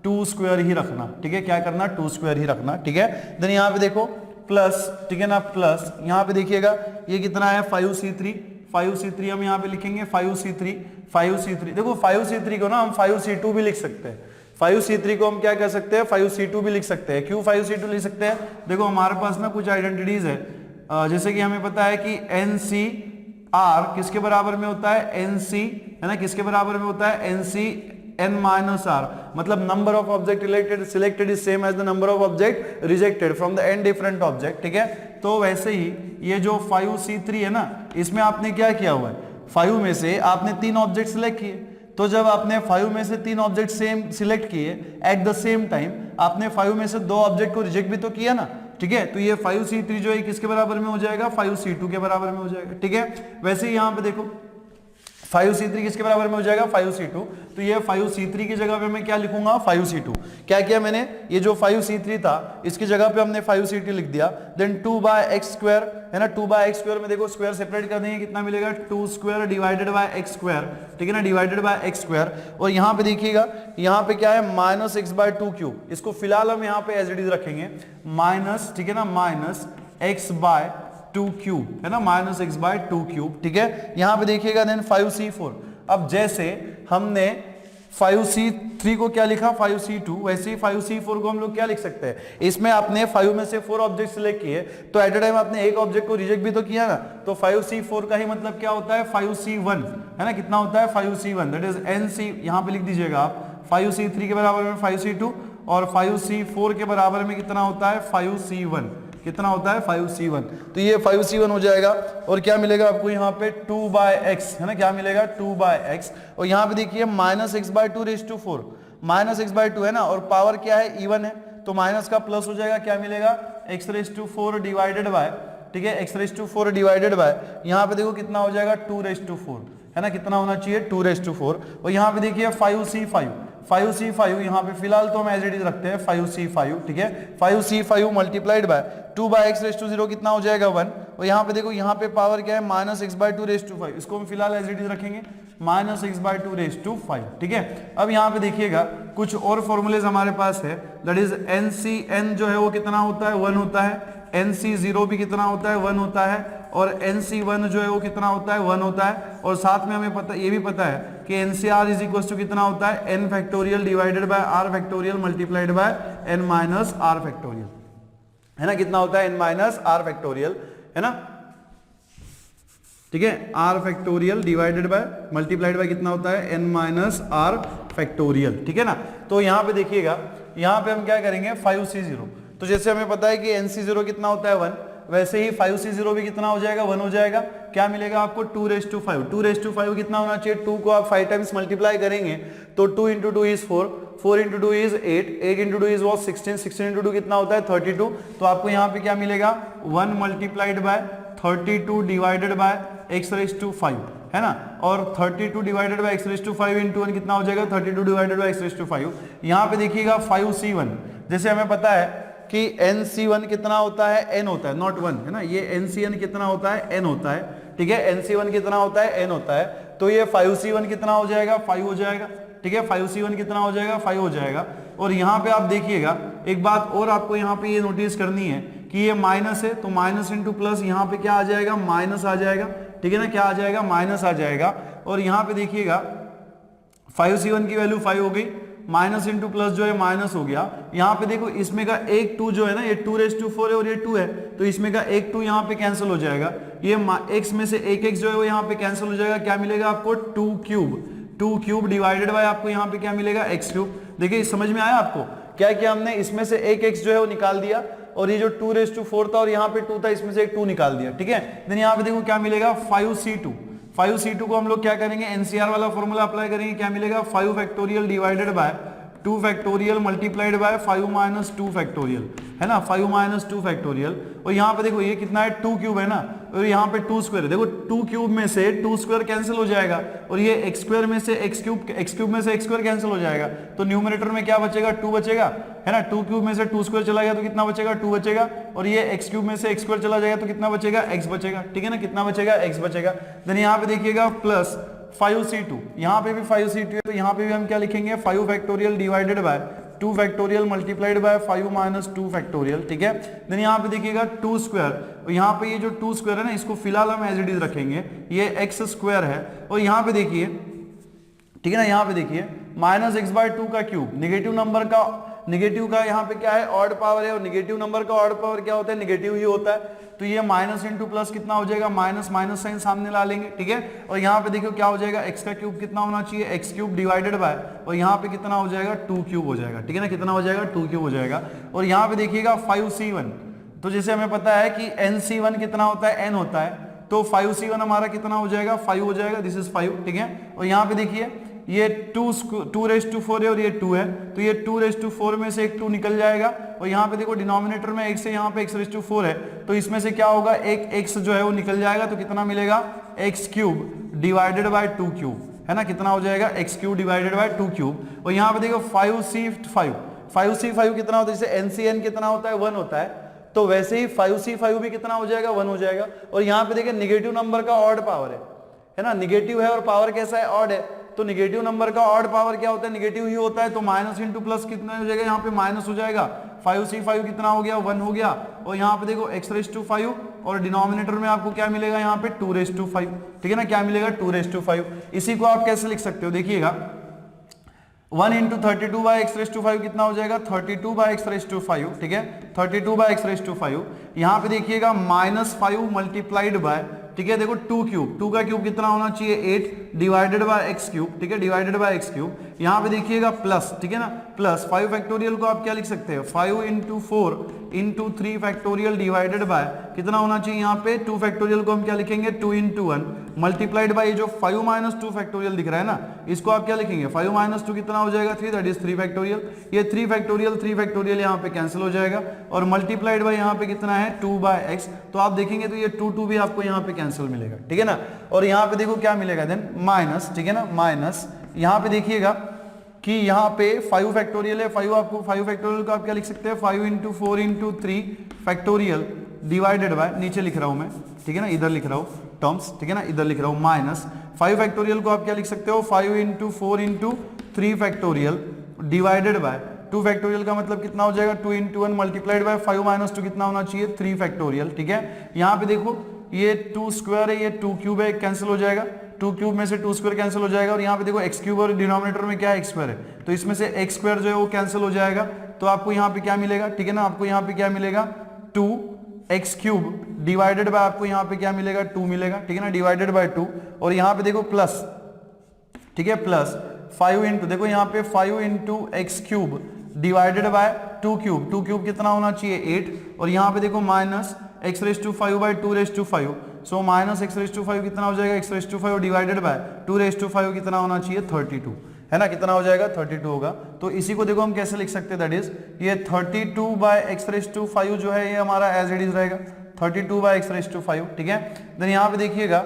2 स्क्वायर ही रखना, ठीक है, क्या करना 2 स्क्वायर ही रखना, ठीक है, देन यहाँ पे देखो प्लस, ठीक है ना, प्लस यहाँ पे देखिएगा ये कितना है 5c3 हम यहाँ पे लिखेंगे 5c3 देखो 5c3 को ना हम 5c2 भी लिख सकते हैं, 5c3 को हम क्या कर सकते हैं 5c2 भी लिख सकते हैं, क्यों 5c2 लिख सकते हैं, देखो हमारे पास ना कुछ आइडेंटिटीज है, जैसे कि हमें पता है कि NCR किसके बराबर में होता है NC, है ना, किसके बराबर में होता है NC n minus r, मतलब number of object selected is same as the number of object rejected from the n different object, ठीक है, तो वैसे ही ये जो 5c3 है ना इसमें आपने क्या किया हुआ है 5 में से आपने 3 ऑब्जेक्ट सिलेक्ट किए, तो जब आपने 5 में से 3 ऑब्जेक्ट सेम सिलेक्ट किए एट द सेम टाइम आपने 5 में से 2 ऑब्जेक्ट को रिजेक्ट भी तो किया ना, ठीक है, तो ये 5c3 जो है किसके बराबर में हो जाएगा 5c2 के बराबर में हो जाएगा, ठीक है, वैसे ही यहाँ पे देखो 5c3 किसके बराबर में हो जाएगा 5c2, तो ये 5c3 की जगह पे मैं क्या लिखूंगा 5c2, क्या किया मैंने ये जो 5c3 था इसकी जगह पे हमने 5c2 लिख दिया, देन 2/x स्क्वायर, है ना, 2/x स्क्वायर में देखो स्क्वायर सेपरेट कर देंगे कितना मिलेगा 2 square divided by x square, ठीक है ना, डिवाइडेड बाय x स्क्वायर और यहाँ पे देखिएगा यहाँ पे क्या है minus x by two cube, इसको फिलहाल हम यहाँ पे एज इट इज रखेंगे माइनस, ठीक है ना, माइनस एक्स बाय 2 क्यूब, है ना, माइनस एक्स बाय 2 क्यूब, ठीक है, यहाँ पे देखिएगा देन 5c4, अब जैसे हमने 5c3 को क्या लिखा 5c2 वैसे ही 5c4 को हम लोग क्या लिख सकते हैं, इसमें आपने 5 में से 4 ऑब्जेक्ट सिलेक्ट किए तो एट अ टाइम आपने एक ऑब्जेक्ट को रिजेक्ट भी तो किया ना, तो 5c4 का ही मतलब क्या होता है 5c1, है ना, कितना होता है 5c1 दैट इज NC, यहाँ पे लिख दीजिएगा आप 5c3 के बराबर में 5c2 और 5c4 के बराबर में कितना होता है 5c1, कितना होता है 5c1, तो ये 5c1 हो जाएगा। और क्या मिलेगा आपको यहाँ पे 2/x है ना, क्या मिलेगा 2/x। और यहाँ पे देखिए -x/2⁴, -x/2 है ना, और पावर क्या है इवन है तो माइनस का प्लस हो जाएगा, क्या मिलेगा x⁴ डिवाइडेड बाय, ठीक है, x⁴ डिवाइडेड बाय यहाँ पे देखो कितना हो जाएगा 2⁴, है ना, कितना होना चाहिए 2⁴। और यहाँ पे देखिए 5c5 यहाँ पे फिलहाल तो हम एज इट इज रखते हैं 5c5, ठीक है, 5c5 मल्टीप्लाइड बाय 2/x⁴ कितना हो जाएगा 1। और यहाँ पे देखो यहाँ पे पावर क्या है -x/2⁵, इसको हम फिलहाल एज इट इज रखेंगे -x/2⁵, ठीक है। अब यहाँ पे देखिएगा कुछ और फॉर्मूलेज हमारे पास है, दैट इज NCN जो है वो कितना होता है 1 होता है, NC0 भी कितना होता है 1 होता है, और NC1 जो है वो कितना होता है 1 होता है। और साथ में हमें पता ये भी पता है कि NCR इज इक्वल टू कितना होता है n⁴ divided by r⁴ multiplied by n-r⁴, है ना, कितना होता है n-r⁴, है ना, ठीक है, r⁴ divided by multiplied by कितना होता है n-r⁴, ठीक है ना। तो यहाँ पे देखिएगा यहाँ पे हम क्या करेंगे 5c0, तो जैसे हमें पता है कि NC0 कितना होता है 1, वैसे ही 5c0 भी कितना हो जाएगा 1 हो जाएगा। क्या मिलेगा आपको 2⁵, 2⁵ कितना होना चाहिए, 2 को आप 5 टाइम्स मल्टीप्लाई करेंगे तो 2 × 2 इज 4, 4 × 2 इज 8, 8 × 2 इज 16, 16 × 2 कितना होता है 32। तो आपको यहाँ पे क्या मिलेगा 1 multiplied bye 32 divided by x⁵, है ना, और 32 डिवाइडेड बाय x⁵ इंटू 1 कितना हो जाएगा 32 डिवाइडेड बाय x⁵। यहाँ पे देखिएगा 5c1, जैसे हमें पता है कि NC1 कितना होता है n होता है, नॉट 1, है ना, ये NCN कितना होता है n होता है, ठीक है, NC1 कितना होता है n होता है, तो ये 5c1 कितना हो जाएगा 5 हो जाएगा, ठीक है, 5c1 कितना हो जाएगा 5 हो जाएगा। और यहाँ पे आप देखिएगा एक बात और आपको यहाँ पे ये नोटिस करनी है कि ये माइनस है, तो माइनस इंटू प्लस यहाँ पे क्या आ जाएगा माइनस आ जाएगा, ठीक है ना, क्या आ जाएगा माइनस आ जाएगा। और यहाँ पे देखिएगा 5c1 की वैल्यू 5 हो गई, माइनस इंटू प्लस जो है माइनस हो गया। यहाँ पे देखो इसमें का एक 2 जो है ना, ये 2⁴ है और ये 2 है, तो इसमें का एक 2 यहाँ पे कैंसिल हो जाएगा, ये x में से एक x जो है वो यहाँ पे कैंसिल हो जाएगा। क्या मिलेगा आपको 2 क्यूब डिवाइडेड बाय आपको यहाँ पे क्या मिलेगा x3। देखिए समझ में आया आपको, क्या किया हमने, इसमें से एक x जो है वो निकाल दिया, और ये जो 2⁴ था और यहाँ पे 2 था, इसमें से एक 2 निकाल दिया, ठीक है। देन यहाँ पे देखो क्या मिलेगा 5c2 को हम लोग क्या करेंगे NCR वाला फॉर्मूला अप्लाई करेंगे, क्या मिलेगा 5 डिवाइडेड बाय 2 मल्टीप्लाइड बाय 5 - 2 है ना, 5 - 2। और यहाँ पे देखो ये कितना है 2 क्यूब है ना, और यहाँ पे 2 स्क्वायर है, देखो 2 क्यूब में से 2 स्क्वायर कैंसिल हो जाएगा, और ये x स्क्वायर में से x क्यूब में से x स्क्वायर कैंसिल हो जाएगा, तो न्यूमरेटर में क्या बचेगा 2 बचेगा, है ना, 2 क्यूब में से 2 स्क्वायर चला गया तो कितना बचेगा 2 बचेगा, और ये x क्यूब में से x स्क्वायर चला जाएगा तो कितना बचेगा x बचेगा, ठीक है ना, कितना बचेगा x बचेगा। देन यहाँ पे देखिएगा प्लस 5c2, यहाँ पे भी 5c2 है, तो यहाँ पे भी हम क्या लिखेंगे 5 डिवाइडेड बाय 2 मल्टीप्लाइड बाय 5 - 2, ठीक है। देन यहाँ पे देखिएगा 2 स्क्वायर, और यहाँ पे ये जो 2 स्क्वायर है ना, इसको फिलहाल हम एज इट इज रखेंगे, ये x² है। और यहाँ पे देखिए, ठीक है ना, यहाँ पे देखिए -x/2 का क्यूब, नेगेटिव का यहाँ पे क्या है ऑड पावर है, और नेगेटिव नंबर का ऑड पावर क्या होता है नेगेटिव ही होता है, तो ये माइनस इंटू प्लस कितना हो जाएगा माइनस साइन सामने ला लेंगे, ठीक है। और यहाँ पे देखो क्या हो जाएगा x का क्यूब कितना होना चाहिए x³ डिवाइडेड बाय, और यहाँ पे कितना हो जाएगा 2 क्यूब हो जाएगा, ठीक है ना, कितना हो जाएगा 2 क्यूब हो जाएगा। और यहाँ पे देखिएगा 5c1, तो जैसे हमें पता है कि NC1 कितना होता है n होता है, तो 5c1 हमारा कितना हो जाएगा 5 हो जाएगा, दिस इज 5, ठीक है। और यहाँ पे देखिए ये 2⁴ है और ये 2 है, तो ये 2⁴ में से एक 2 निकल जाएगा, और यहाँ पे देखो डिनोमिनेटर में x है, यहाँ पे x⁴ है, तो इसमें से क्या होगा एक x जो है वो निकल जाएगा, तो कितना मिलेगा x³ डिवाइडेड बाय 2 क्यूब, है ना, कितना हो जाएगा x³ डिवाइडेड बाय 2 क्यूब। और यहाँ पे देखो 5c5 कितना होता है, जैसे NCN कितना होता है 1 होता है, तो वैसे ही 5c5 भी कितना हो जाएगा 1 हो जाएगा। और यहाँ पे देखिए नेगेटिव नंबर का ऑड पावर है ना, नेगेटिव है और पावर कैसा है ऑड है, तो नेगेटिव नंबर का ऑड पावर क्या होता है नेगेटिव ही होता है, तो माइनस इंटू प्लस कितना हो जाएगा, यहाँ पे माइनस हो जाएगा, 5c5 कितना हो गया 1 हो गया। और यहाँ पे देखो x⁵ और डिनोमिनेटर में आपको क्या मिलेगा यहाँ पे 2⁵, ठीक है ना, क्या मिलेगा 2⁵। इसी को आप कैसे लिख सकते हो, देखिएगा 1 × 32/x⁵ कितना हो जाएगा 32/x⁵, ठीक है, 32/x⁵। यहाँ पे देखिएगा -5 मल्टीप्लाइड बाय, ठीक है, देखो 2 क्यूब, 2 का क्यूब कितना होना चाहिए 8 डिवाइडेड बाय x³, ठीक है, डिवाइडेड बाय x³। यहाँ पे देखिएगा प्लस, ठीक है ना, प्लस 5 फैक्टोरियल को आप क्या लिख सकते हैं 5 into 4 into 3 factorial divided by कितना होना चाहिए यहाँ पे 2 फैक्टोरियल को हम क्या लिखेंगे 2 इंटू 1 मल्टीप्लाइड बाय जो 5 माइनस 2 फैक्टोरियल दिख रहा है ना, इसको आप क्या लिखेंगे 5 माइनस 2 कितना हो जाएगा 3, दैट इज 3 फैक्टोरियल। ये 3 फैक्टोरियल यहाँ पे कैंसिल हो जाएगा और मल्टीप्लाइड बाय यहाँ पे कितना है 2 बाय एक्स, तो आप देखेंगे तो ये 2 भी आपको यहाँ पे कैंसिल मिलेगा, ठीक है ना। और यहाँ पे देखो क्या मिलेगा देन माइनस, ठीक है ना, माइनस यहाँ पे देखिएगा कि यहाँ पे 5 फैक्टोरियल है, 5 फैक्टोरियल को आप क्या लिख सकते हैं 5 into 4 into 3 factorial divided by, नीचे लिख रहा हूं मैं, ठीक है ना, इधर लिख रहा हूं टर्म्स, ठीक है ना, इधर लिख रहा हूं माइनस 5 फैक्टोरियल को आप क्या लिख सकते हो 5 into 4 into 3 factorial divided by 2 factorial का मतलब कितना हो जाएगा 2 इंटू 1 मल्टीप्लाइड बाय 5 माइनस 2 कितना होना चाहिए 3 फैक्टोरियल, ठीक है। यहाँ पे देखो ये 2 स्क्वायर है, ये 2 क्यूब है, कैंसिल हो जाएगा, 2 क्यूब में से 2 स्क्वायर कैंसिल हो जाएगा और यहाँ पे देखो एक्स क्यूब और डिनोमिनेटर में क्या है एक्स स्क्वायर है, तो इसमें से एक्स स्क्वायर जो है वो कैंसिल हो जाएगा, तो आपको यहाँ पे क्या मिलेगा, ठीक है ना, आपको यहाँ पे क्या मिलेगा 2 एक्स क्यूब डिवाइडेड बाय आपको यहाँ पे क्या मिलेगा 2 मिलेगा, ठीक है ना, डिवाइडेड बाय 2 और यहाँ पे देखो प्लस, ठीक है, प्लस 5 इंटू देखो यहाँ पे 5 into x cube divided by 2 cube कितना होना चाहिए 8 और यहाँ पे देखो minus x raise to 5 by 2 raise to 5, so minus x raise to 5 कितना हो जाएगा x raise to 5 divided by 2 raise to 5 कितना होना चाहिए 32, है ना, कितना हो जाएगा 32 होगा। तो इसी को देखो हम कैसे लिख सकते हैं, दैट इज ये 32 बाय एक्स रेस टू 5 जो है ये हमारा एज इट इज रहेगा 32 बाय एक्स रेस टू 5, ठीक है। देन यहाँ पे देखिएगा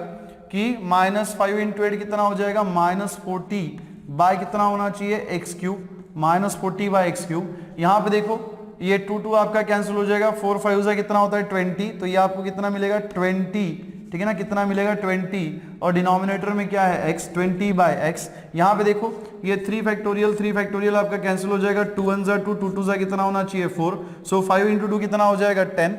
कि माइनस 5 इंटू 8 कितना हो जाएगा माइनस 40 बाय कितना होना चाहिए x cube, minus 40 by x cube. यहाँ पे देखो ये 2 आपका कैंसिल हो जाएगा, 4 5 से कितना होता है 20, तो ये आपको कितना मिलेगा 20, ठीक है ना, कितना मिलेगा 20 और डिनोमिनेटर में क्या है x, 20 बाय एक्स। यहाँ पे देखो ये 3 फैक्टोरियल आपका कैंसिल हो जाएगा, 2 1 जा 2, 2 2 जा कितना होना चाहिए 4, सो 5 इंटू 2 कितना हो जाएगा 10।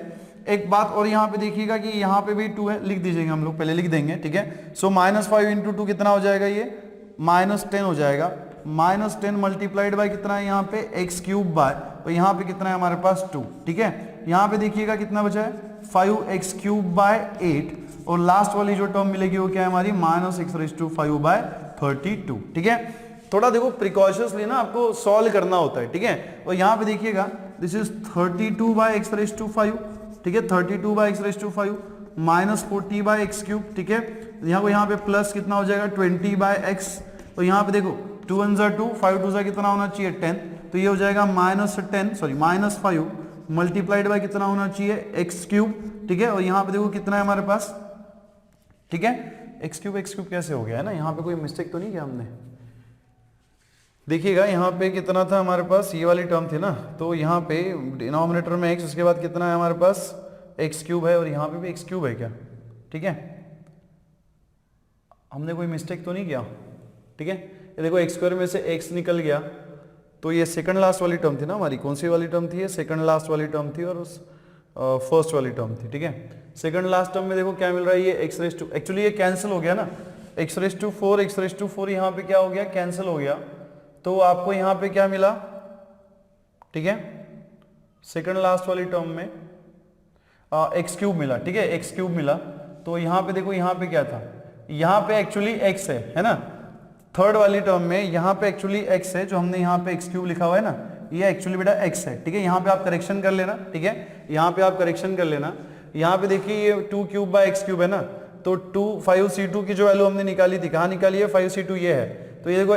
एक बात और यहाँ पे देखिएगा कि यहाँ पे भी 2 है, लिख दीजिएगा, हम लोग पहले लिख देंगे, ठीक है। सो माइनस 5 इंटू 2 कितना हो जाएगा ये माइनस 10 हो जाएगा, माइनस 10 मल्टीप्लाइड बाय कितना है यहाँ पे एक्स क्यूब बाय, तो यहाँ पे कितना है हमारे पास 2, ठीक है। यहाँ पे देखिएगा कितना बचा है 5x क्यूब बाय 8 और लास्ट वाली जो टर्म मिलेगी वो क्या है हमारी minus x raise to 5 by 32, ठीक है। थोड़ा देखो प्रिकॉशंसली ना आपको सॉल्व करना होता है, ठीक है। और यहाँ पे देखिएगा this is 32 by x raise to 5, ठीक है, 32 by x raise to 5 minus 40 by x cube, ठीक है। यहाँ पे प्लस कितना हो जाएगा 20 बाय एक्स, तो यहाँ पे देखो 2 1 जा 2, 5 2 जा कितना होना चाहिए 10, तो ये हो जाएगा माइनस 5 मल्टीप्लाइड बाय कितना होना चाहिए एक्स क्यूब, ठीक है। और यहाँ पे देखो कितना है हमारे पास, ठीक है, एक्स क्यूब कैसे हो गया है ना, यहाँ पे कोई मिस्टेक तो नहीं किया हमने। देखिएगा यहाँ पे कितना था हमारे पास, ये वाली टर्म थी ना, तो यहाँ पे डिनोमिनेटर में x, उसके बाद कितना है हमारे पास एक्स क्यूब है और यहाँ पे भी एक्स क्यूब है क्या, ठीक है, हमने कोई मिस्टेक तो नहीं किया, ठीक है। ये देखो एक्स स्क्वायर में से x निकल गया, तो ये सेकंड लास्ट वाली टर्म थी ना हमारी, कौन सी वाली टर्म थी, ये सेकंड लास्ट वाली टर्म थी और उस फर्स्ट वाली टर्म थी, ठीक है। सेकंड लास्ट टर्म में देखो क्या मिल रहा है, ये एक्स रेस टू, एक्चुअली ये कैंसिल हो गया ना, एक्स रेस टू 4 यहाँ पे क्या हो गया कैंसिल हो गया, तो आपको यहाँ पे क्या मिला, ठीक है, सेकंड लास्ट वाली टर्म में एक्स क्यूब मिला, ठीक है, एक्स क्यूब मिला। तो यहाँ पे देखो यहाँ पे क्या था, यहाँ पे एक्चुअली एक्स है ना, थर्ड वाली टर्म में यहाँ पे एक्चुअली x है, जो हमने यहाँ पे x क्यूब लिखा हुआ है ना, ये एक्चुअली बेटा x है, ठीक है। यहाँ पे आप करेक्शन कर लेना, ठीक है, यहाँ पे आप करेक्शन कर लेना। यहाँ पे देखिए ये 2 क्यूब बाय x क्यूब है ना, तो 5c2 की जो वैल्यू हमने निकाली थी, कहाँ निकाली है 5c2 ये है, तो ये देखो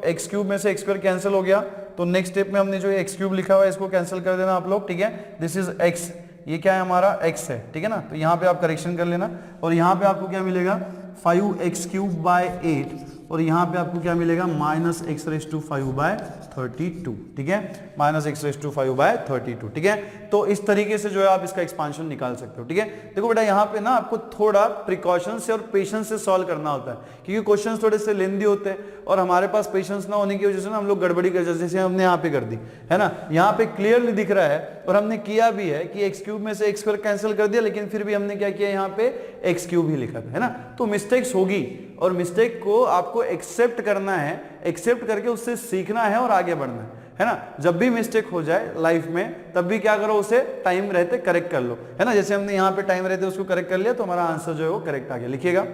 x क्यूब में से एक्स स्क्वायर कैंसिल हो गया, तो नेक्स्ट स्टेप में हमने जो x क्यूब लिखा हुआ है इसको कैंसिल कर देना आप लोग, ठीक है। दिस इज x, ये क्या है हमारा x है, ठीक है ना, तो यहाँ पे आप करेक्शन कर लेना और यहाँ पे आपको क्या मिलेगा 5x क्यूब बाय 8 और यहाँ पे आपको क्या मिलेगा minus x raise to 5 by 32, ठीक है, minus x raise to 5 by 32, ठीक है। तो इस तरीके से जो है आप इसका एक्सपांशन निकाल सकते हो, ठीक है। देखो बेटा यहाँ पे ना आपको थोड़ा प्रिकॉशन से और पेशेंस से सॉल्व करना होता है, क्योंकि क्वेश्चंस थोड़े से लेंदी होते हैं और हमारे पास पेशेंस ना होने की वजह से ना हम लोग गड़बड़ी कर जाते, जैसे हमने यहाँ पे कर दी है ना। यहाँ पे क्लियरली दिख रहा है और हमने किया भी है कि एक्स क्यूब में से एक्स स्क्वायर कैंसिल कर दिया, लेकिन फिर भी हमने क्या किया यहाँ पे एक्स क्यूब ही लिखा था, है ना। तो मिस्टेक्स होगी और मिस्टेक को आपको एक्सेप्ट करना है, एक्सेप्ट करके उससे सीखना है और आगे बढ़ना है ना। जब भी मिस्टेक हो जाए लाइफ में तब भी क्या करो, उसे टाइम रहते करेक्ट कर लो, है ना। जैसे हमने यहाँ पे टाइम रहते उसको करेक्ट कर लिया तो हमारा आंसर जो है वो करेक्ट आ गया। लिखिएगा।